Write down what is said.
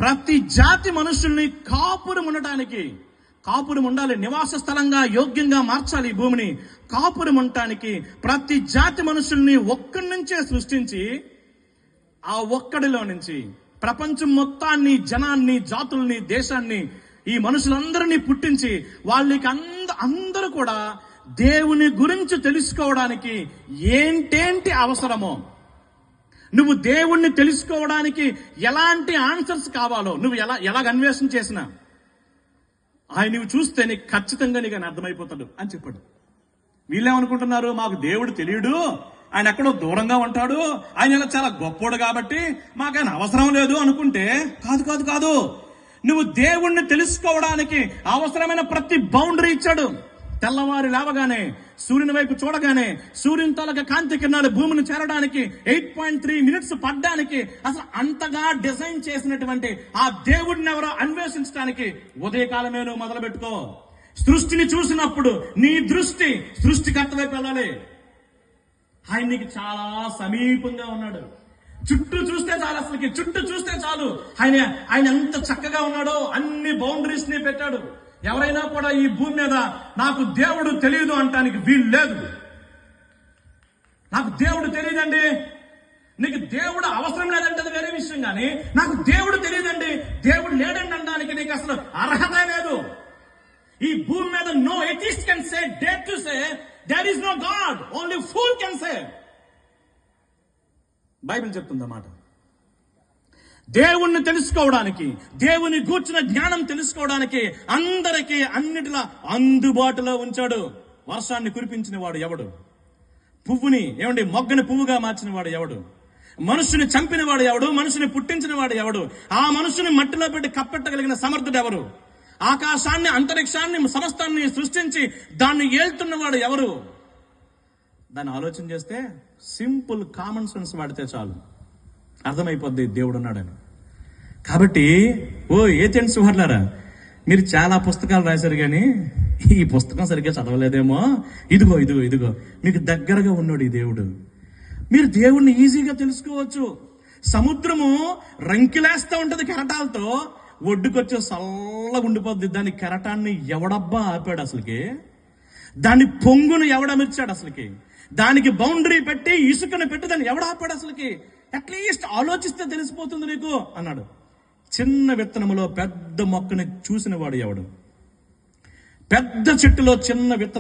ప్రతి జాతి మనుషుల్ని కాపురం ఉండటానికి, కాపురం ఉండాలి, నివాస స్థలంగా యోగ్యంగా మార్చాలి ఈ భూమిని. కాపురం ఉండటానికి ప్రతి జాతి మనుషుల్ని ఒక్కడి నుంచే సృష్టించి, ఆ ఒక్కడిలో నుంచి ప్రపంచం మొత్తాన్ని, జనాన్ని, జాతుల్ని, దేశాన్ని, ఈ మనుషులందరినీ పుట్టించి వాళ్ళకి అందరూ కూడా దేవుని గురించి తెలుసుకోవడానికి ఏంటేంటి అవసరమో, నువ్వు దేవుణ్ణి తెలుసుకోవడానికి ఎలాంటి ఆన్సర్స్ కావాలో నువ్వు ఎలాగ అన్వేషణ చేసినా ఆయన నువ్వు చూస్తే నీకు ఖచ్చితంగా నీకు ఆయన అర్థమైపోతాడు అని చెప్పాడు. వీళ్ళేమనుకుంటున్నారు, మాకు దేవుడు తెలియడు, ఆయన ఎక్కడో దూరంగా ఉంటాడు, ఆయన ఇలా చాలా గొప్పోడు కాబట్టి మాకు ఆయన అవసరం లేదు అనుకుంటే, కాదు కాదు కాదు, నువ్వు దేవుణ్ణి తెలుసుకోవడానికి అవసరమైన ప్రతి బౌండరీ ఇచ్చాడు. తెల్లవారి లేవగానే సూర్యుని వైపు చూడగానే సూర్యుని తాలూకా కాంతి కిరణాలు భూమిని చేరడానికి 8.3 మినిట్స్ పడ్డానికి అసలు అంతగా డిజైన్ చేసినటువంటి ఆ దేవుడిని ఎవరో అన్వేషించడానికి ఉదయకాలమే నువ్వు మొదలు పెట్టుకో. సృష్టిని చూసినప్పుడు నీ దృష్టి సృష్టికర్త వైపు వెళ్ళాలి. ఆయన నీకు చాలా సమీపంగా ఉన్నాడు. చుట్టూ చూస్తే చాలు, అసలుకి చుట్టూ చూస్తే చాలు ఆయన ఎంత చక్కగా ఉన్నాడో అన్ని బౌండరీస్ ని పెట్టాడు. ఎవరైనా కూడా ఈ భూమి మీద నాకు దేవుడు తెలియదు అంటానికి వీలు లేదు. నాకు దేవుడు తెలియదండి, నీకు దేవుడు అవసరం లేదంటే అది వేరే విషయం, కానీ నాకు దేవుడు తెలియదండి, దేవుడు లేడండి అనడానికి నీకు అసలు అర్హత లేదు. ఈ భూమి మీద no atheist can say, dare to say there is no god, only fool can say. Bible చెప్తుందన్నమాట. దేవుణ్ణి తెలుసుకోవడానికి, దేవుని గూర్చిన జ్ఞానం తెలుసుకోవడానికి అందరికీ అన్నిటిలా అందుబాటులో ఉంచాడు. వర్షాన్ని కురిపించిన వాడు ఎవడు? పువ్వుని మొగ్గని పువ్వుగా మార్చిన వాడు ఎవడు? మనుషుని చంపిన వాడు ఎవడు? మనుషుని పుట్టించిన వాడు ఎవడు? ఆ మనుషుని మట్టిలో పెట్టి కప్పెట్టగలిగిన సమర్థుడు ఎవరు? ఆకాశాన్ని, అంతరిక్షాన్ని, సమస్తాన్ని సృష్టించి దాన్ని ఏల్తున్నవాడు ఎవరు? దాన్ని ఆలోచన చేస్తే సింపుల్ కామన్ సెన్స్ వాడితే చాలు, అర్థమైపోద్ది దేవుడు ఉన్నాడని. కాబట్టి ఏథెన్స్ వార్లారా, మీరు చాలా పుస్తకాలు రాశారు కానీ ఈ పుస్తకం సరిగ్గా చదవలేదేమో. ఇదిగో ఇదిగో ఇదిగో మీకు దగ్గరగా ఉన్నాడు ఈ దేవుడు. మీరు దేవుణ్ణి ఈజీగా తెలుసుకోవచ్చు. సముద్రము రంకిలేస్తూ ఉంటది కెరటాలతో, ఒడ్డుకొచ్చే చల్లగా ఉండిపోద్ది. దాని కెరటాన్ని ఎవడబ్బా ఆపాడు అసలుకి? దాని పొంగును ఎవడమిర్చాడు అసలుకి? దానికి బౌండరీ పెట్టి ఇసుకను పెట్టి దాన్ని ఎవడ ఆపాడు అసలుకి? అట్లీస్ట్ ఆలోచిస్తే తెలిసిపోతుంది నీకు అన్నాడు. చిన్న విత్తనములో పెద్ద మొక్కని చూసిన వాడు ఎవడు? పెద్ద చెట్టులో చిన్న విత్తనం